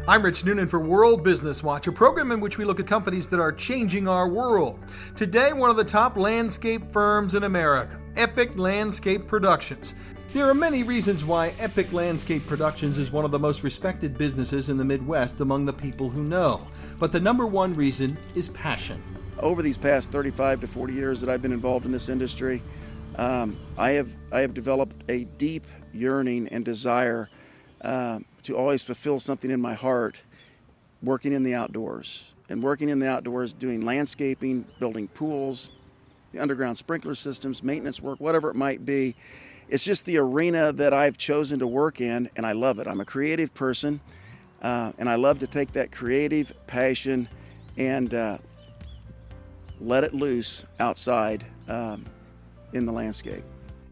I'm Rich Noonan for World Business Watch, a program in which we look at companies that are changing our world. Today, one of the top landscape firms in America, Epic Landscape Productions. There are many reasons why Epic Landscape Productions is one of the most respected businesses in the Midwest among the people who know. But the number one reason is passion. Over these past 35 to 40 years that I've been involved in this industry, I have developed a deep yearning and desire to always fulfill something in my heart, working in the outdoors. And working in the outdoors, doing landscaping, building pools, the underground sprinkler systems, maintenance work, whatever it might be. It's just the arena that I've chosen to work in, and I love it. I'm a creative person, and I love to take that creative passion and let it loose outside in the landscape.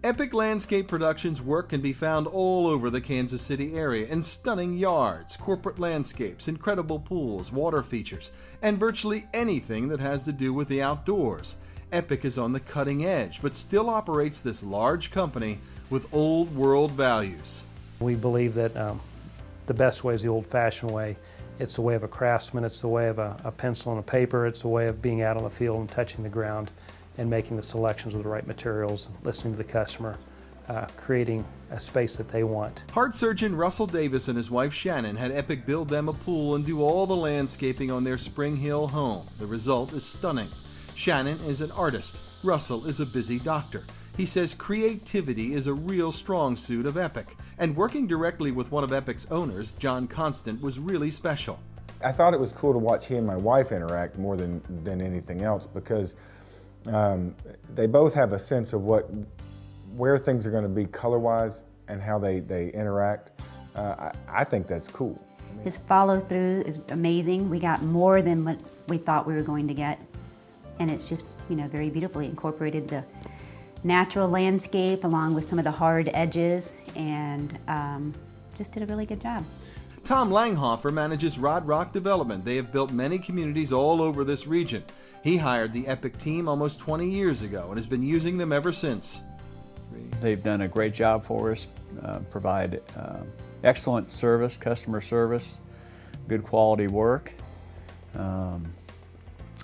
Epic Landscape Productions work can be found all over the Kansas City area in stunning yards, corporate landscapes, incredible pools, water features, and virtually anything that has to do with the outdoors. Epic is on the cutting edge, but still operates this large company with old world values. We believe that the best way is the old-fashioned way. It's the way of a craftsman, it's the way of a pencil and a paper, it's the way of being out on the field and touching the ground and making the selections with the right materials, listening to the customer, creating a space that they want. Heart surgeon Russell Davis and his wife Shannon had Epic build them a pool and do all the landscaping on their Spring Hill home. The result is stunning. Shannon is an artist. Russell is a busy doctor. He says creativity is a real strong suit of Epic, and working directly with one of Epic's owners, John Constant, was really special. I thought it was cool to watch he and my wife interact more than anything else, because they both have a sense of where things are going to be color-wise and how they interact. I think that's cool. His follow-through is amazing. We got more than what we thought we were going to get, and it's just, very beautifully incorporated the natural landscape along with some of the hard edges, and just did a really good job. Tom Langhofer manages Rod Rock Development. They have built many communities all over this region. He hired the Epic team almost 20 years ago and has been using them ever since. They've done a great job for us, provide excellent service, customer service, good quality work. I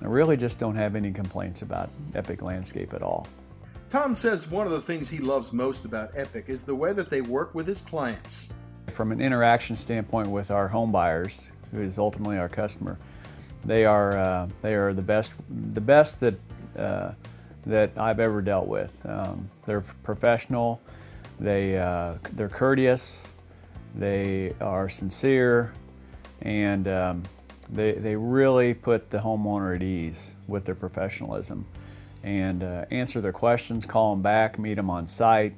really just don't have any complaints about Epic Landscape at all. Tom says one of the things he loves most about Epic is the way that they work with his clients. From an interaction standpoint with our home buyers, who is ultimately our customer, they are the best that I've ever dealt with. They're professional, they're courteous, they are sincere, and they really put the homeowner at ease with their professionalism, and answer their questions, call them back, meet them on site.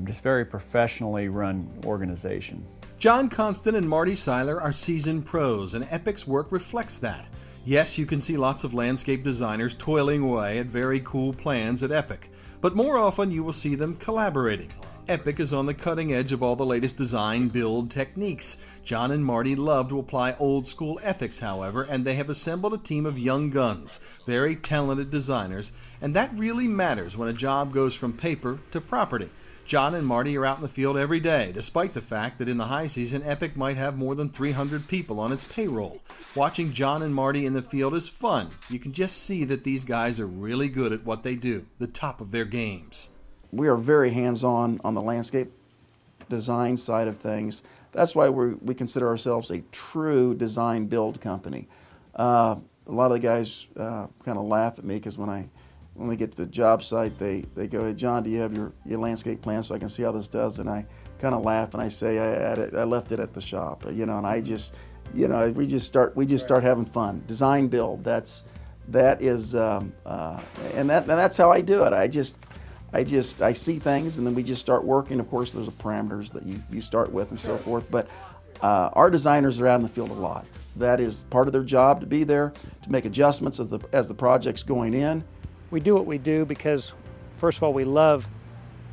Just very professionally run organization. John Constant and Marty Seiler are seasoned pros, and Epic's work reflects that. Yes, you can see lots of landscape designers toiling away at very cool plans at Epic, but more often you will see them collaborating. Epic is on the cutting edge of all the latest design build techniques. John and Marty love to apply old school ethics, however, and they have assembled a team of young guns, very talented designers, and that really matters when a job goes from paper to property. John and Marty are out in the field every day, despite the fact that in the high season, Epic might have more than 300 people on its payroll. Watching John and Marty in the field is fun. You can just see that these guys are really good at what they do, the top of their games. We are very hands-on on the landscape design side of things. That's why we consider ourselves a true design build company. A lot of the guys kind of laugh at me because when we get to the job site, they go, "Hey, John, do you have your landscape plan so I can see how this does?" And I kind of laugh and I say, I left it at the shop, and I just, we just start having fun. Design build, that's how I do it. I see things and then we just start working. Of course, there's parameters that you start with and so forth, but our designers are out in the field a lot. That is part of their job, to be there, to make adjustments as the project's going in. We do what we do because, first of all, we love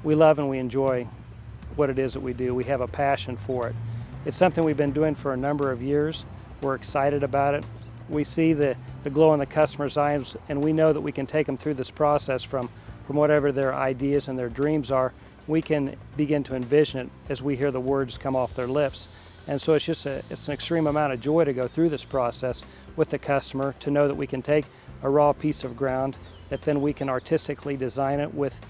and we enjoy what it is that we do. We have a passion for it. It's something we've been doing for a number of years. We're excited about it. We see the glow in the customer's eyes, and we know that we can take them through this process from whatever their ideas and their dreams are. We can begin to envision it as we hear the words come off their lips. And so it's an extreme amount of joy to go through this process with the customer, to know that we can take a raw piece of ground, that then we can artistically design it with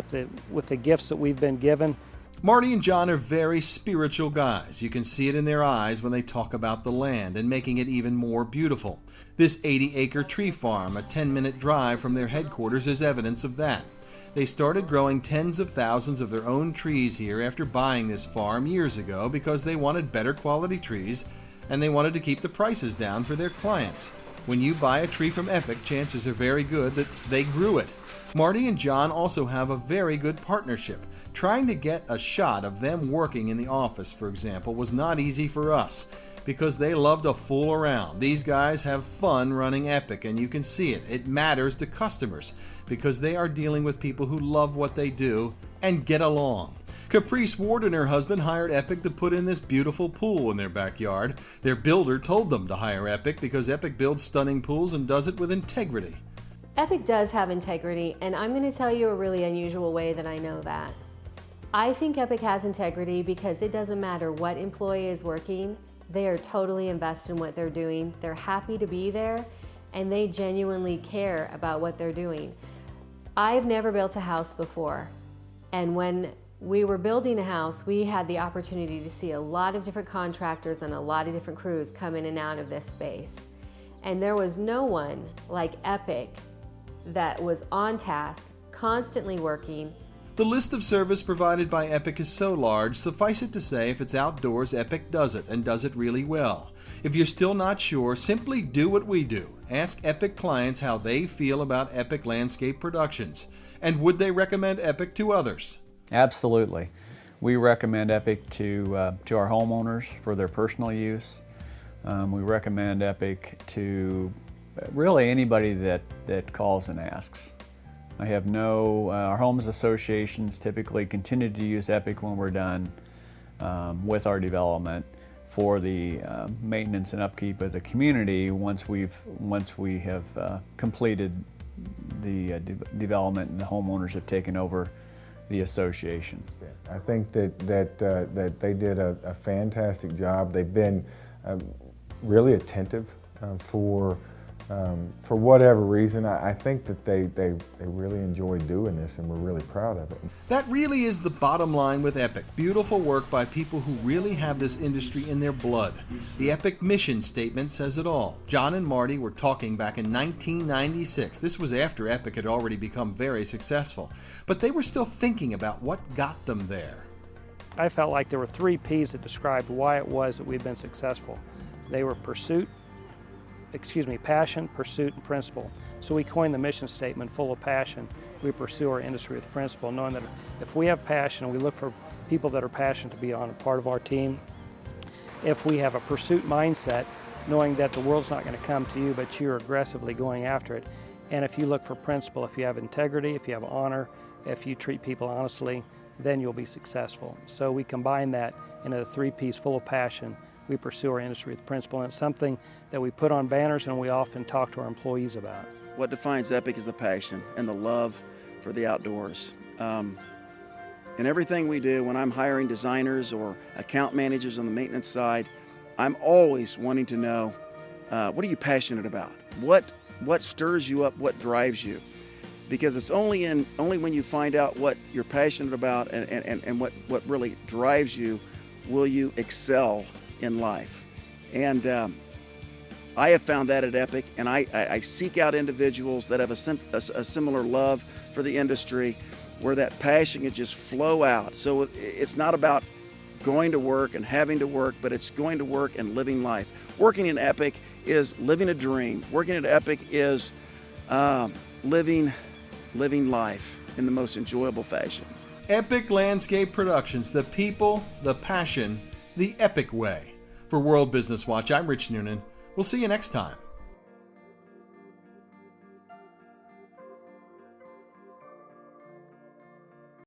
the gifts that we've been given. Marty and John are very spiritual guys. You can see it in their eyes when they talk about the land and making it even more beautiful. This 80-acre tree farm, a 10-minute drive from their headquarters, is evidence of that. They started growing tens of thousands of their own trees here after buying this farm years ago because they wanted better quality trees and they wanted to keep the prices down for their clients. When you buy a tree from Epic, chances are very good that they grew it. Marty and John also have a very good partnership. Trying to get a shot of them working in the office, for example, was not easy for us because they love to fool around. These guys have fun running Epic, and you can see it. It matters to customers because they are dealing with people who love what they do and get along. Caprice Ward and her husband hired Epic to put in this beautiful pool in their backyard. Their builder told them to hire Epic because Epic builds stunning pools and does it with integrity. Epic does have integrity, and I'm going to tell you a really unusual way that I know that. I think Epic has integrity because it doesn't matter what employee is working, they are totally invested in what they're doing, they're happy to be there, and they genuinely care about what they're doing. I've never built a house before, and when we were building a house, we had the opportunity to see a lot of different contractors and a lot of different crews come in and out of this space. And there was no one like Epic that was on task, constantly working. The list of service provided by Epic is so large, suffice it to say, if it's outdoors, Epic does it, and does it really well. If you're still not sure, simply do what we do. Ask Epic clients how they feel about Epic Landscape Productions, and would they recommend Epic to others? Absolutely. We recommend Epic to our homeowners for their personal use. We recommend Epic to really anybody that calls and asks. I have our homes associations typically continue to use Epic when we're done with our development for the maintenance and upkeep of the community once we have completed the development and the homeowners have taken over the association. I think that they did a fantastic job. They've been really attentive for whatever reason. I think that they really enjoy doing this, and we're really proud of it. That really is the bottom line with Epic. Beautiful work by people who really have this industry in their blood. The Epic mission statement says it all. John and Marty were talking back in 1996. This was after Epic had already become very successful, but they were still thinking about what got them there. I felt like there were 3 P's that described why it was that we've been successful. They were passion, pursuit, and principle. So we coined the mission statement, full of passion. We pursue our industry with principle, knowing that if we have passion, we look for people that are passionate to be on a part of our team. If we have a pursuit mindset, knowing that the world's not going to come to you, but you're aggressively going after it. And if you look for principle, if you have integrity, if you have honor, if you treat people honestly, then you'll be successful. So we combine that into the 3 P's, full of passion. We pursue our industry with principle, and it's something that we put on banners and we often talk to our employees about. What defines Epic is the passion and the love for the outdoors. In everything we do, when I'm hiring designers or account managers on the maintenance side, I'm always wanting to know, what are you passionate about? What stirs you up? What drives you? Because it's only when you find out what you're passionate about and what really drives you will you excel in life. And I have found that at Epic, and I seek out individuals that have a similar love for the industry where that passion can just flow out. So it's not about going to work and having to work, but it's going to work and living life. Working in Epic is living a dream. Working at Epic is living life in the most enjoyable fashion. Epic Landscape Productions, the people, the passion, the Epic way. For World Business Watch, I'm Rich Noonan. We'll see you next time.